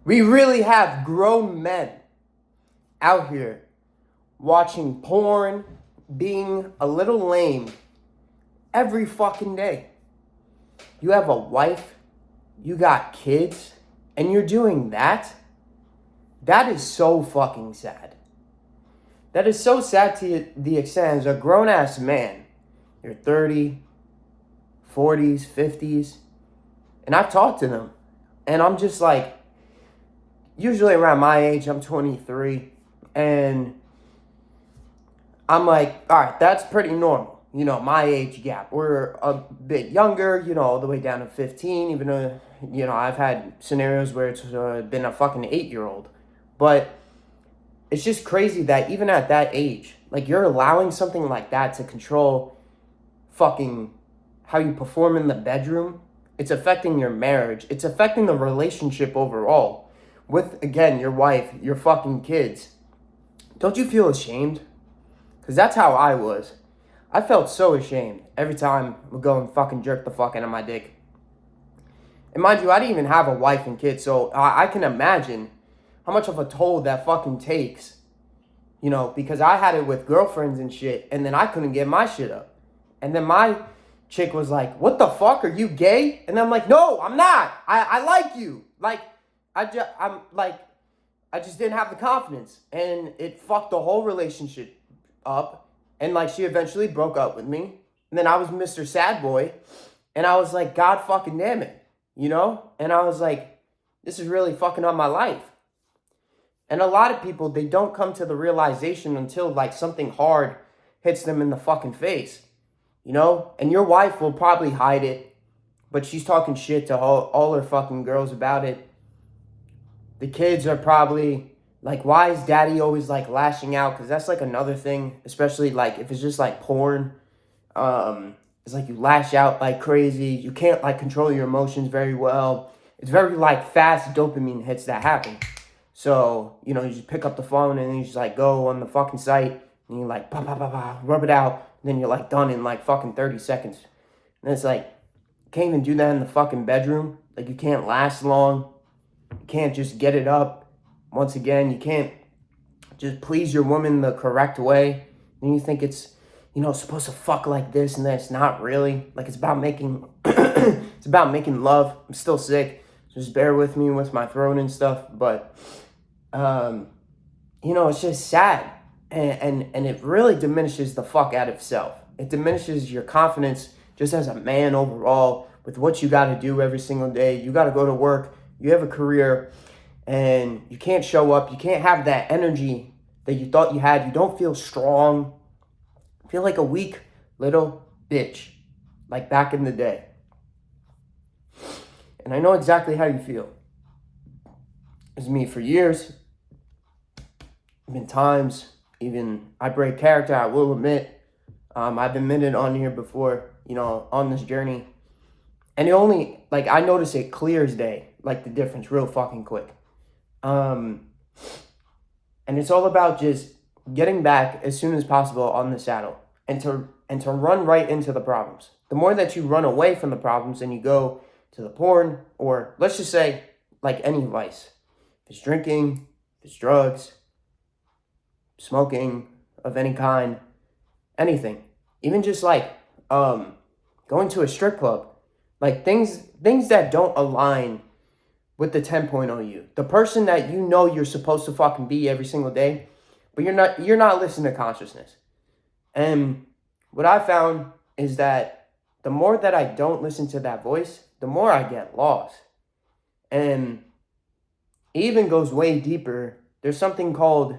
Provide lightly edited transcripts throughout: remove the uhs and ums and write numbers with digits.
We really have grown men out here watching porn, being a little lame every fucking day. You have a wife, you got kids, and you're doing that? That is so fucking sad. That is so sad to the extent as a grown ass man. You're 30, 40s, 50s, and I've talked to them, and I'm just like, usually around my age, I'm 23, and I'm like, all right, that's pretty normal. You know, my age gap. We're a bit younger, all the way down to 15, even though, I've had scenarios where it's been a fucking 8-year-old. But it's just crazy that even at that age, like, you're allowing something like that to control fucking how you perform in the bedroom. It's affecting your marriage. It's affecting the relationship overall with, again, your wife, your fucking kids. Don't you feel ashamed? Because that's how I was. I felt so ashamed every time I would go and fucking jerk the fuck out of my dick. And mind you, I didn't even have a wife and kids, so I can imagine how much of a toll that fucking takes. Because I had it with girlfriends and shit, and then I couldn't get my shit up. And then my chick was like, what the fuck, are you gay? And I'm like, no, I'm not. I like you. Like, I just didn't have the confidence. And it fucked the whole relationship up, and like she eventually broke up with me, and then I was Mr. Sad Boy, and I was like, God fucking damn it, and I was like, this is really fucking up my life. And a lot of people, they don't come to the realization until like something hard hits them in the fucking face, and your wife will probably hide it, but she's talking shit to all her fucking girls about it. The kids are probably like, why is daddy always like lashing out? Because that's like another thing, especially like if it's just like porn. It's like you lash out like crazy. You can't like control your emotions very well. It's very like fast dopamine hits that happen. So, you just pick up the phone and you just like go on the fucking site and you like, rub it out. And then you're like done in like fucking 30 seconds. And it's like, you can't even do that in the fucking bedroom. Like, you can't last long. You can't just get it up. Once again, you can't just please your woman the correct way. And you think it's, supposed to fuck like this, and then it's not really. Like, it's about making, it's about making love. I'm still sick. Just bear with me with my throat and stuff. But, it's just sad. And it really diminishes the fuck out of self. It diminishes your confidence just as a man overall with what you got to do every single day. You got to go to work. You have a career. And you can't show up. You can't have that energy that you thought you had. You don't feel strong. You feel like a weak little bitch, like back in the day. And I know exactly how you feel. It's me for years. Been times, even I break character, I will admit. I've admitted on here before, on this journey. And it only, like, I notice it clear as day, like the difference real fucking quick. And it's all about just getting back as soon as possible on the saddle and to run right into the problems. The more that you run away from the problems and you go to the porn, or let's just say like any vice, if it's drinking, if it's drugs, smoking of any kind, anything, even just like going to a strip club, like things that don't align with the 10.0 you, the person that you're supposed to fucking be every single day, but you're not listening to consciousness. And what I found is that the more that I don't listen to that voice, the more I get lost. And it even goes way deeper. There's something called,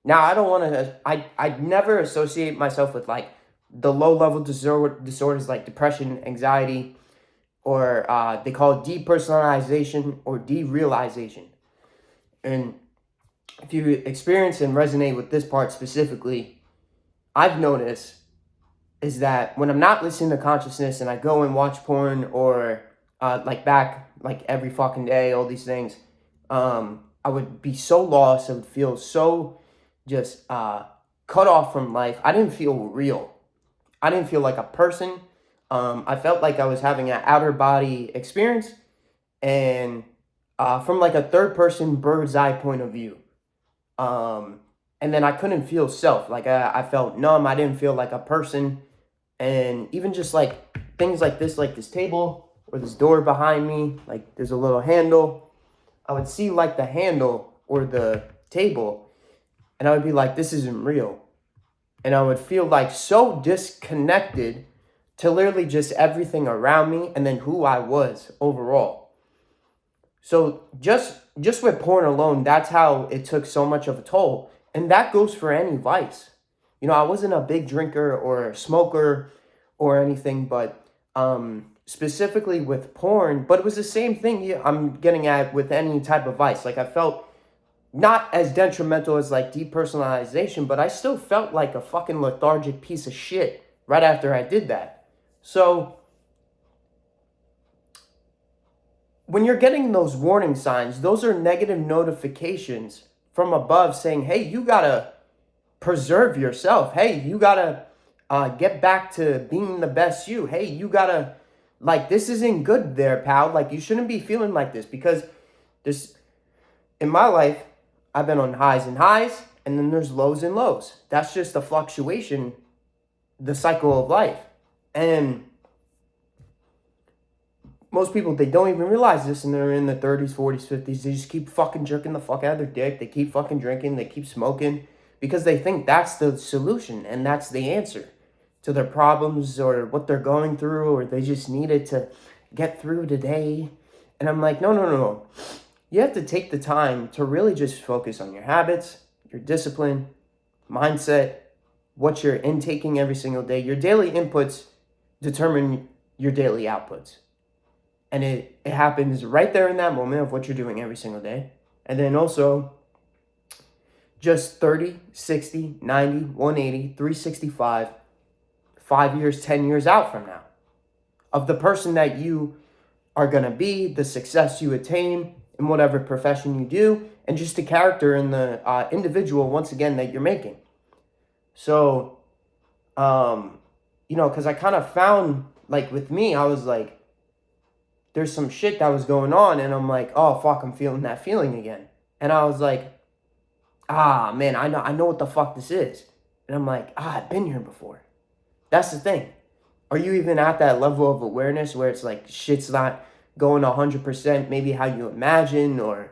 now I don't want to, I never associate myself with like the low level disorders like depression, anxiety, or they call it depersonalization or derealization. And if you experience and resonate with this part specifically, I've noticed is that when I'm not listening to consciousness and I go and watch porn or like every fucking day, all these things, I would be so lost. I would feel so just cut off from life. I didn't feel real. I didn't feel like a person. I felt like I was having an outer body experience, and from like a third person bird's eye point of view. And then I couldn't feel self. Like I felt numb. I didn't feel like a person. And even just like things like this table or this door behind me, like there's a little handle. I would see like the handle or the table, and I would be like, this isn't real. And I would feel like so disconnected to literally just everything around me and then who I was overall. So just with porn alone, that's how it took so much of a toll. And that goes for any vice. You know, I wasn't a big drinker or a smoker or anything, but specifically with porn, but it was the same thing I'm getting at with any type of vice. Like I felt not as detrimental as like depersonalization, but I still felt like a fucking lethargic piece of shit right after I did that. So when you're getting those warning signs, those are negative notifications from above saying, hey, you gotta preserve yourself. Hey, you gotta get back to being the best you. Hey, you gotta, like, this isn't good there, pal. Like, you shouldn't be feeling like this, because this, in my life, I've been on highs and highs, and then there's lows and lows. That's just the fluctuation, the cycle of life. And most people, they don't even realize this, and they're in their 30s, 40s, 50s. They just keep fucking jerking the fuck out of their dick. They keep fucking drinking. They keep smoking because they think that's the solution and that's the answer to their problems or what they're going through, or they just needed to get through today. And I'm like, no. You have to take the time to really just focus on your habits, your discipline, mindset, what you're intaking every single day. Your daily inputs determine your daily outputs. And it happens right there in that moment of what you're doing every single day. And then also just 30, 60, 90, 180, 365, 5 years, 10 years out from now, of the person that you are going to be, the success you attain in whatever profession you do, and just the character and the individual, once again, that you're making. So, because I kind of found, like, with me, I was like, there's some shit that was going on, and I'm like, oh, fuck, I'm feeling that feeling again. And I was like, man, I know what the fuck this is. And I'm like, I've been here before. That's the thing. Are you even at that level of awareness where it's like shit's not going 100% maybe how you imagine, or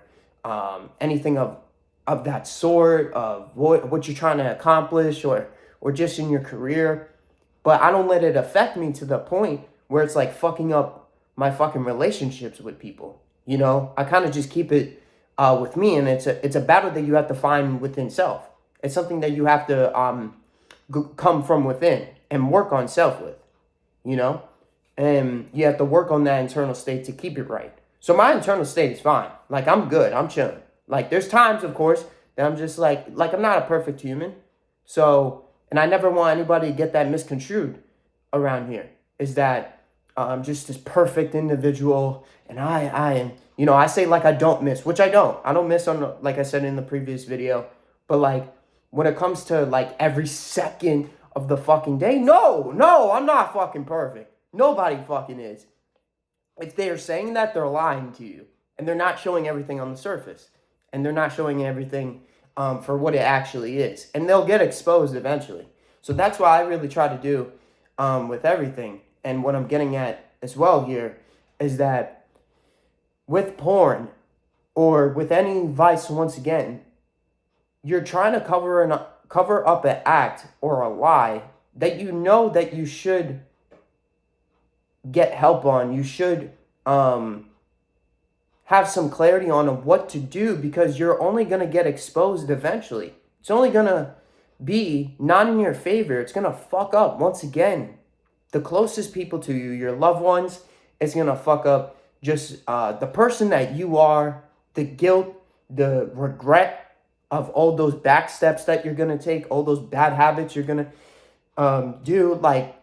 anything of that sort, of what you're trying to accomplish, or just in your career? But I don't let it affect me to the point where it's like fucking up my fucking relationships with people. You know, I kind of just keep it with me, and it's a battle that you have to find within self. It's something that you have to come from within and work on self with, you know? And you have to work on that internal state to keep it right. So my internal state is fine. Like, I'm good. I'm chilling. Like, there's times, of course, that I'm just like I'm not a perfect human. So, and I never want anybody to get that misconstrued around here, is that I'm just this perfect individual, and I say like I don't miss, which I don't. I don't miss on, like I said in the previous video, but like when it comes to like every second of the fucking day, no, I'm not fucking perfect. Nobody fucking is. If they are saying that, they're lying to you, and they're not showing everything on the surface, and they're not showing everything for what it actually is, and they'll get exposed eventually. So that's what I really try to do with everything. And what I'm getting at as well here is that with porn or with any vice, once again, you're trying to cover up an act or a lie that you know that you should get help on. You should have some clarity on what to do, because you're only going to get exposed eventually. It's only going to be not in your favor. It's going to fuck up, once again, the closest people to you, your loved ones. It's going to fuck up just the person that you are, the guilt, the regret of all those back steps that you're going to take, all those bad habits you're going to do. Like,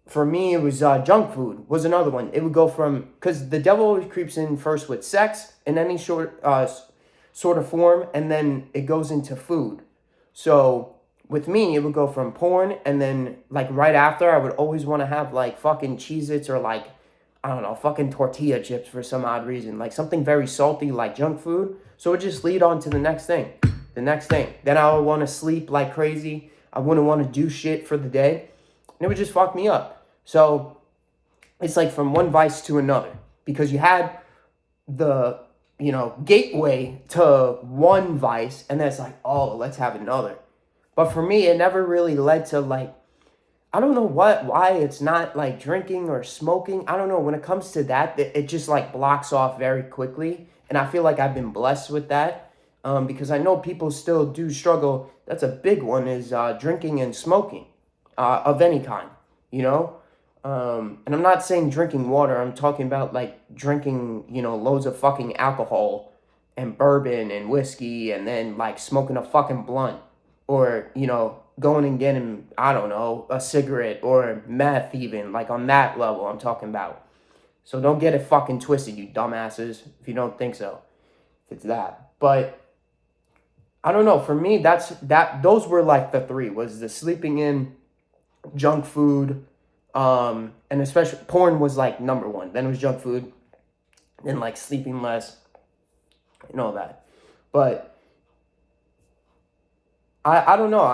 for me, it was junk food was another one. It would go from, because the devil always creeps in first with sex in any sort of form, and then it goes into food. So with me, it would go from porn, and then like right after, I would always want to have like fucking Cheez-Its or like I don't know, fucking tortilla chips for some odd reason. Like something very salty like junk food. So it would just lead on to the next thing. The next thing. Then I would want to sleep like crazy. I wouldn't want to do shit for the day. And it would just fuck me up. So it's like from one vice to another. Because you had the, gateway to one vice. And then it's like, oh, let's have another. But for me, it never really led to like, I don't know why it's not like drinking or smoking. I don't know. When it comes to that, it just like blocks off very quickly. And I feel like I've been blessed with that because I know people still do struggle. That's a big one is drinking and smoking of any kind, And I'm not saying drinking water. I'm talking about like drinking, loads of fucking alcohol and bourbon and whiskey and then like smoking a fucking blunt or, going and getting, I don't know, a cigarette or meth even, like on that level I'm talking about. So don't get it fucking twisted, you dumbasses, if you don't think so. If it's that. But I don't know, for me, those were like the three, was the sleeping in, junk food, and especially porn was like number one. Then it was junk food, then like sleeping less, and all that. But I don't know.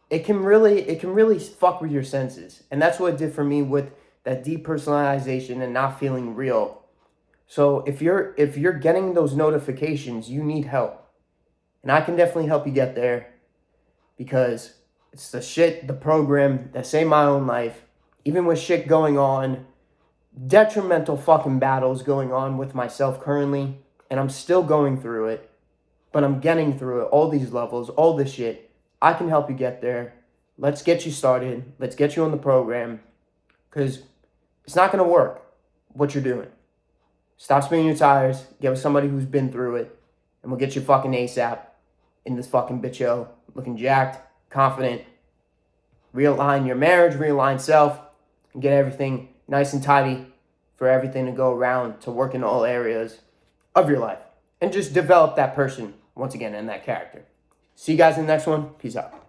It can really fuck with your senses. And that's what it did for me with that depersonalization and not feeling real. So if you're getting those notifications, you need help. And I can definitely help you get there because it's the program that saved my own life. Even with shit going on, detrimental fucking battles going on with myself currently, and I'm still going through it. But I'm getting through it, all these levels, all this shit. I can help you get there. Let's get you started. Let's get you on the program. Because it's not going to work, what you're doing. Stop spinning your tires. Get with somebody who's been through it. And we'll get you fucking ASAP in this fucking bitch show. Looking jacked, confident. Realign your marriage, realign self. And get everything nice and tidy for everything to go around to work in all areas of your life. And just develop that person, once again, and that character. See you guys in the next one. Peace out.